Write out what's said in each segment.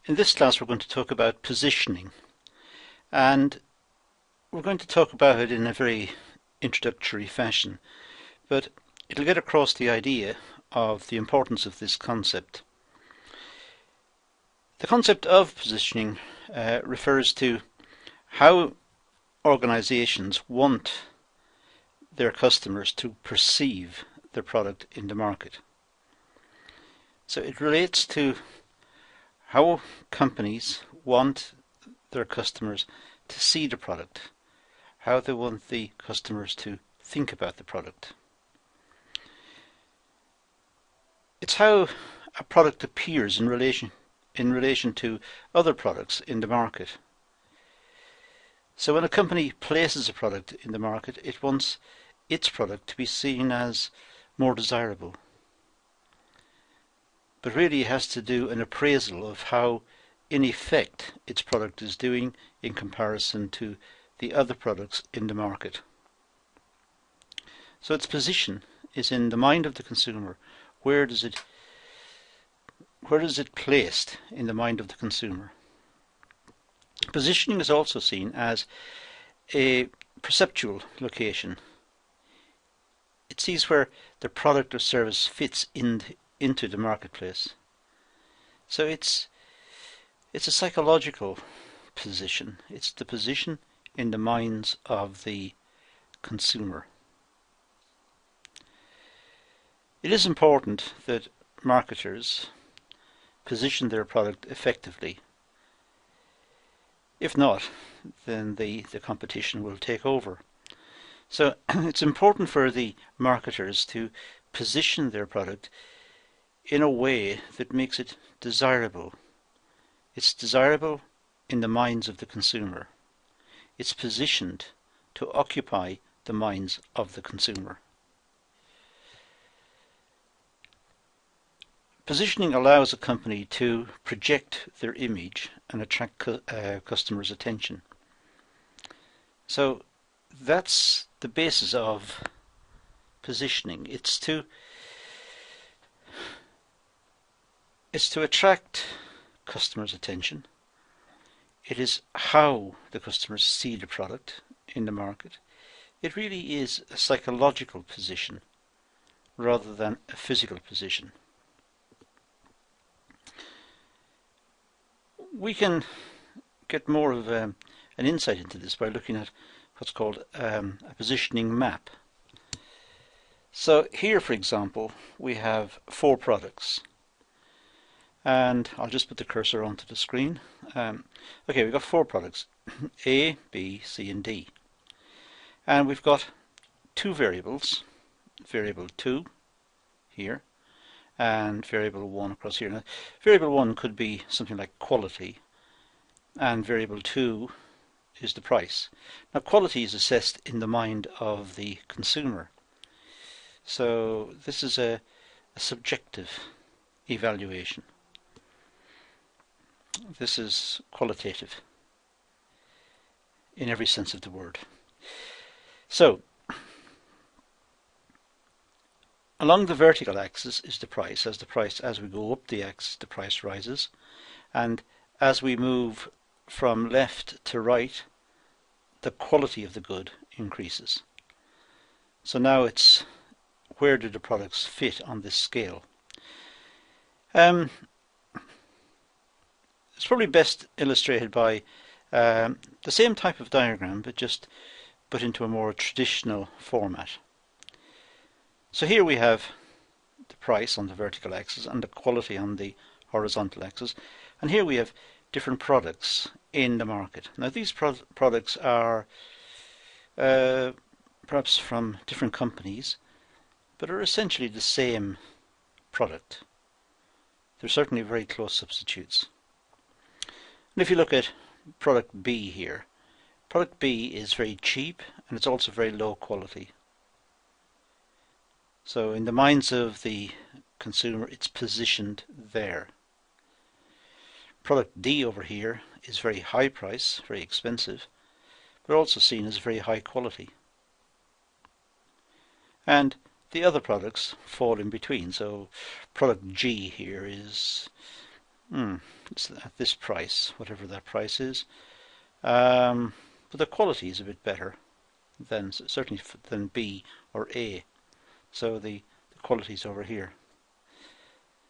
In this class we're going to talk about positioning, and we're going to talk about it in a very introductory fashion, but it'll get across the idea of the importance of this concept. The concept of positioning refers to how organizations want their customers to perceive their product in the market. So it relates to how companies want their customers to see the product, how they want the customers to think about the product. It's how a product appears in relation to other products in the market. So when a company places a product in the market, it wants its product to be seen as more desirable. But really it has to do an appraisal of how, in effect, its product is doing in comparison to the other products in the market. So its position is in the mind of the consumer. Where is it placed in the mind of the consumer? Positioning is also seen as a perceptual location. It sees where the product or service fits into the marketplace. So it's a psychological position. It's the position in the minds of the consumer. It is important that marketers position their product effectively. If not, then the competition will take over. So it's important for the marketers to position their product in a way that makes it desirable. It's desirable in the minds of the consumer. It's positioned to occupy the minds of the consumer. Positioning allows a company to project their image and attract customers' attention. So that's the basis of positioning. It's to attract customers' attention. It is how the customers see the product in the market. It really is a psychological position rather than a physical position. We can get more of an insight into this by looking at what's called a positioning map. So here, for example, we have 4 products. And I'll just put the cursor onto the screen. Okay, we've got 4 products, A, B, C and D. And we've got 2 variables, variable 2 here and variable 1 across here. Now, variable 1 could be something like quality, and variable 2 is the price. Now quality is assessed in the mind of the consumer. So this is a subjective evaluation. This is qualitative in every sense of the word. So along the vertical axis is the price. As we go up the axis, the price rises, and as we move from left to right, the quality of the good increases. So now it's where do the products fit on this scale? It's probably best illustrated by the same type of diagram, but into a more traditional format. So here we have the price on the vertical axis and the quality on the horizontal axis, and here we have different products in the market. Now these products are perhaps from different companies, but are essentially the same product. They're certainly very close substitutes. And if you look at product B here, product B is very cheap and it's also very low quality. So in the minds of the consumer, it's positioned there. Product D over here is very high price, very expensive, but also seen as very high quality. And the other products fall in between. So product G here is it's at this price, whatever that price is. But the quality is a bit better than certainly than B or A. So the quality is over here.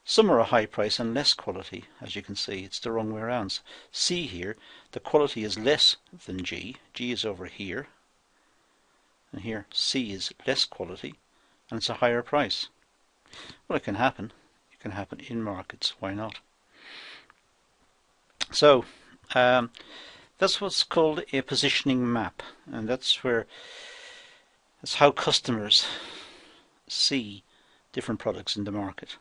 Some are a high price and less quality, as you can see. It's the wrong way around. C here, the quality is less than G. G is over here. And here C is less quality and it's a higher price. Well, it can happen. It can happen in markets. Why not? So that's what's called a positioning map, and that's how customers see different products in the market.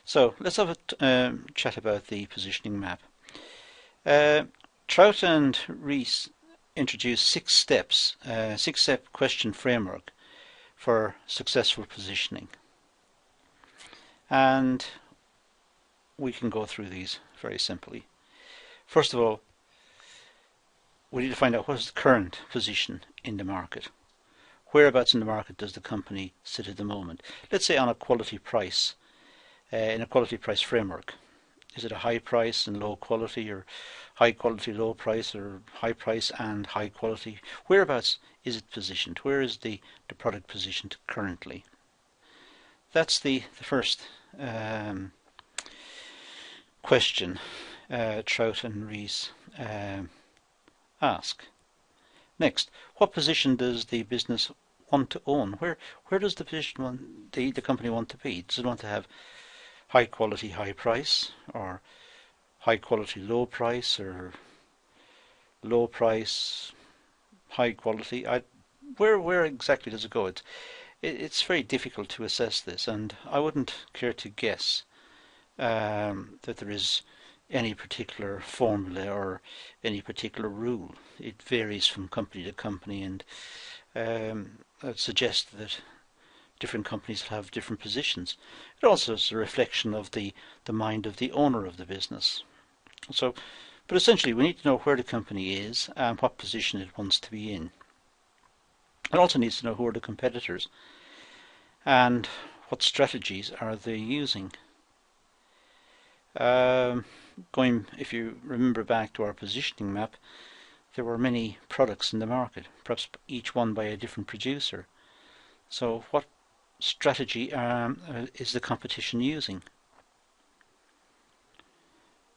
So let's have a chat about the positioning map. Trout and Rees introduced 6 steps, 6-step question framework for successful positioning. And we can go through these very simply. First of all, we need to find out what is the current position in the market. Whereabouts in the market does the company sit at the moment? Let's say on a quality price, in a quality price framework. Is it a high price and low quality, or high quality, low price, or high price and high quality? Whereabouts is it positioned? Where is the product positioned currently? That's the first question Trout and Rees ask. Next, what position does the business want to own? Where does the position the company want to be? Does it want to have high quality, high price, or high quality, low price, or low price, high quality? Where exactly does it go? It's very difficult to assess this, and I wouldn't care to guess that there is any particular formula or any particular rule. It varies from company to company, and I'd suggest that different companies have different positions. It also is a reflection of the mind of the owner of the business. So, but essentially we need to know where the company is and what position it wants to be in. It also needs to know who are the competitors and what strategies are they using. If you remember back to our positioning map, there were many products in the market, perhaps each one by a different producer. So what strategy is the competition using?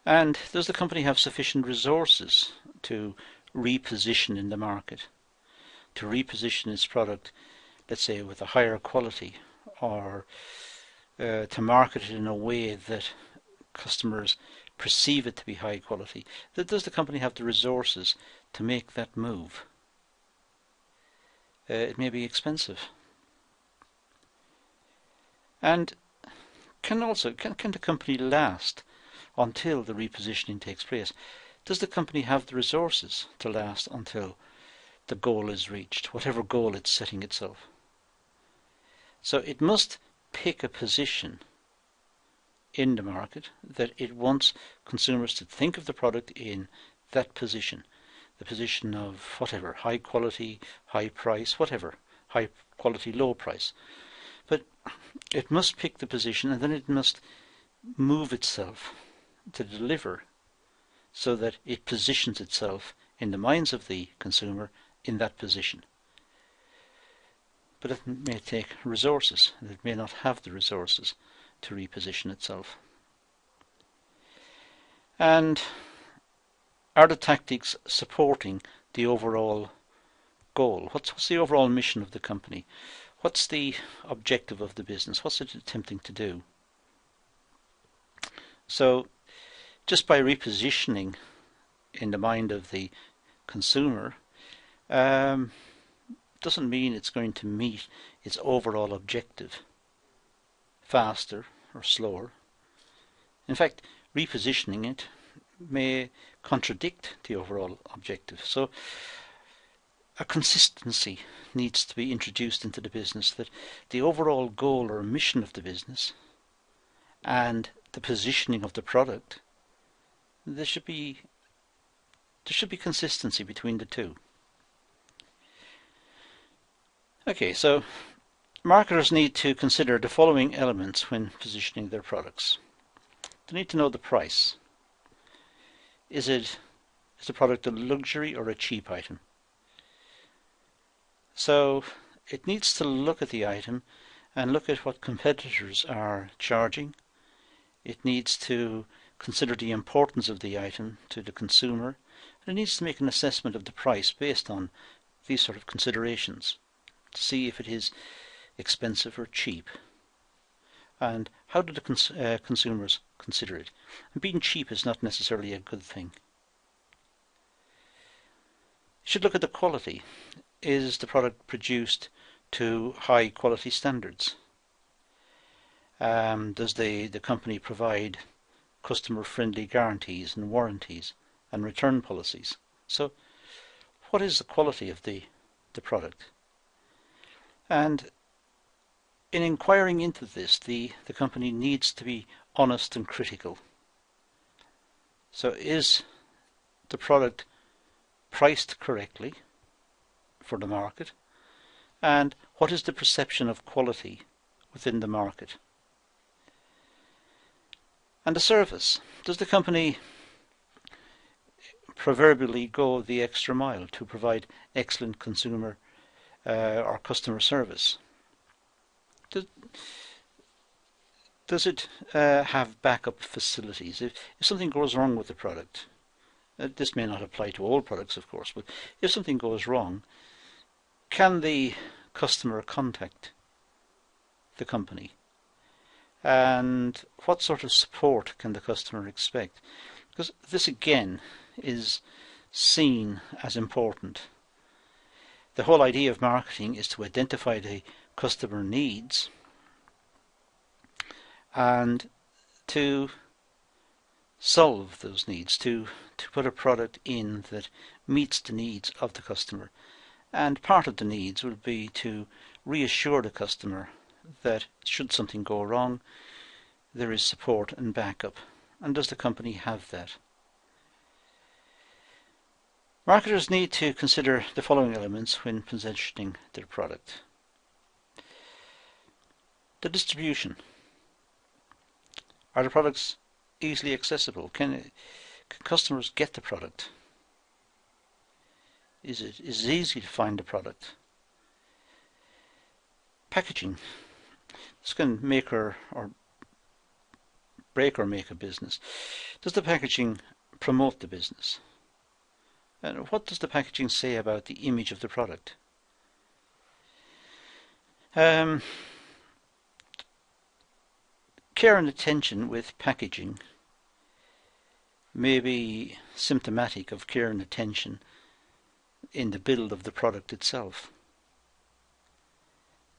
And does the company have sufficient resources to reposition in the market, to reposition its product, let's say with a higher quality, or to market it in a way that customers perceive it to be high quality? Does the company have the resources to make that move? It may be expensive. And can the company last until the repositioning takes place? Does the company have the resources to last until the goal is reached, whatever goal it's setting itself? So it must pick a position in the market that it wants consumers to think of the product in that position, the position of whatever, high quality, high price, whatever, high quality, low price. But it must pick the position, and then it must move itself to deliver so that it positions itself in the minds of the consumer in that position. But it may take resources, and it may not have the resources to reposition itself. And are the tactics supporting the overall goal? What's the overall mission of the company? What's the objective of the business? What's it attempting to do? So just by repositioning in the mind of the consumer doesn't mean it's going to meet its overall objective faster or slower. In fact, repositioning it may contradict the overall objective. So a consistency needs to be introduced into the business, that the overall goal or mission of the business and the positioning of the product, there should be consistency between the two. Okay, so marketers need to consider the following elements when positioning their products. They need to know the price. Is the product a luxury or a cheap item? So it needs to look at the item and look at what competitors are charging. It needs to consider the importance of the item to the consumer, and it needs to make an assessment of the price based on these sort of considerations to see if it is expensive or cheap. And how do the consumers consider it? And being cheap is not necessarily a good thing. You should look at the quality. Is the product produced to high quality standards? Does the company provide customer-friendly guarantees and warranties and return policies? So what is the quality of the product? And in inquiring into this, the company needs to be honest and critical. So is the product priced correctly for the market? And what is the perception of quality within the market? And the service. Does the company proverbially go the extra mile to provide excellent consumer or customer service? Does it have backup facilities? If something goes wrong with the product, this may not apply to all products, of course, but if something goes wrong, can the customer contact the company? And what sort of support can the customer expect? Because this again is seen as important. The whole idea of marketing is to identify the customer needs and to solve those needs, to put a product in that meets the needs of the customer. And part of the needs will be to reassure the customer that should something go wrong, there is support and backup. And does the company have that? Marketers need to consider the following elements when positioning their product. The distribution. Are the products easily accessible? Can customers get the product? Is it easy to find the product? Packaging. This can make or break or make a business. Does the packaging promote the business? And what does the packaging say about the image of the product? Care and attention with packaging may be symptomatic of care and attention in the build of the product itself.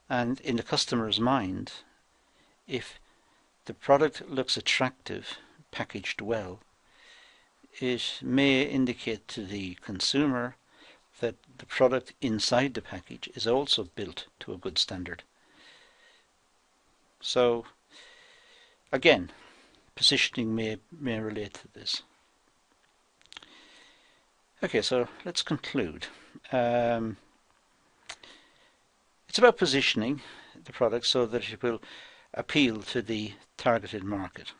And in the customer's mind, if the product looks attractive, packaged well, it may indicate to the consumer that the product inside the package is also built to a good standard. So again, positioning may relate to this. Okay, so let's conclude. It's about positioning the product so that it will appeal to the targeted market.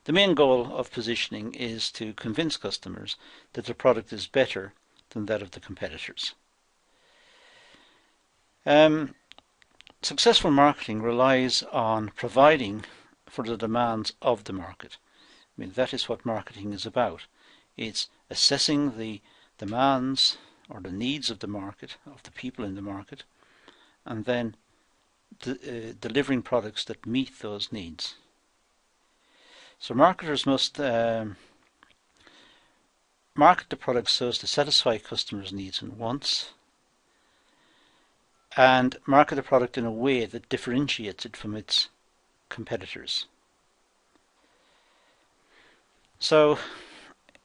The main goal of positioning is to convince customers that the product is better than that of the competitors. Successful marketing relies on providing for the demands of the market. I mean, that is what marketing is about. It's assessing the demands or the needs of the market, of the people in the market, and then delivering products that meet those needs. So marketers must market the product so as to satisfy customers' needs and wants, and market the product in a way that differentiates it from its competitors. So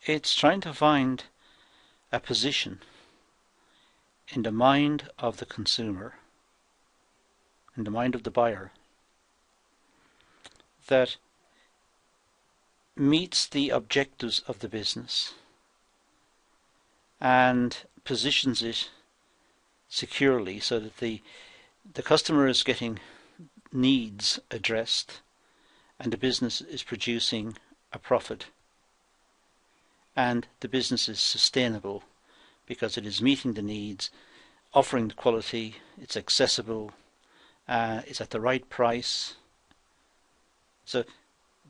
it's trying to find a position in the mind of the consumer, in the mind of the buyer, that meets the objectives of the business and positions it securely so that the customer is getting needs addressed and the business is producing a profit, and the business is sustainable because it is meeting the needs, offering the quality, it's accessible, it's at the right price. So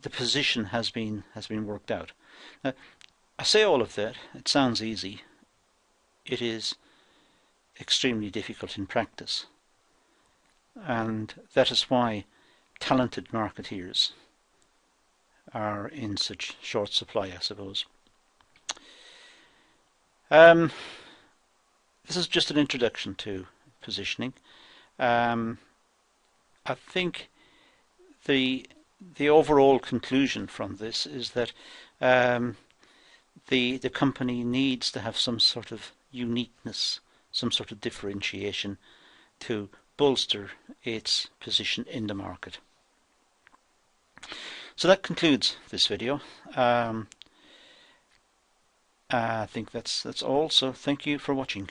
the position has been worked out. Now, I say all of that, it sounds easy. It is extremely difficult in practice, and that is why talented marketeers are in such short supply, I suppose. This is just an introduction to positioning. I think the overall conclusion from this is that the company needs to have some sort of uniqueness, some sort of differentiation to bolster its position in the market. So that concludes this video. I think that's all. So thank you for watching.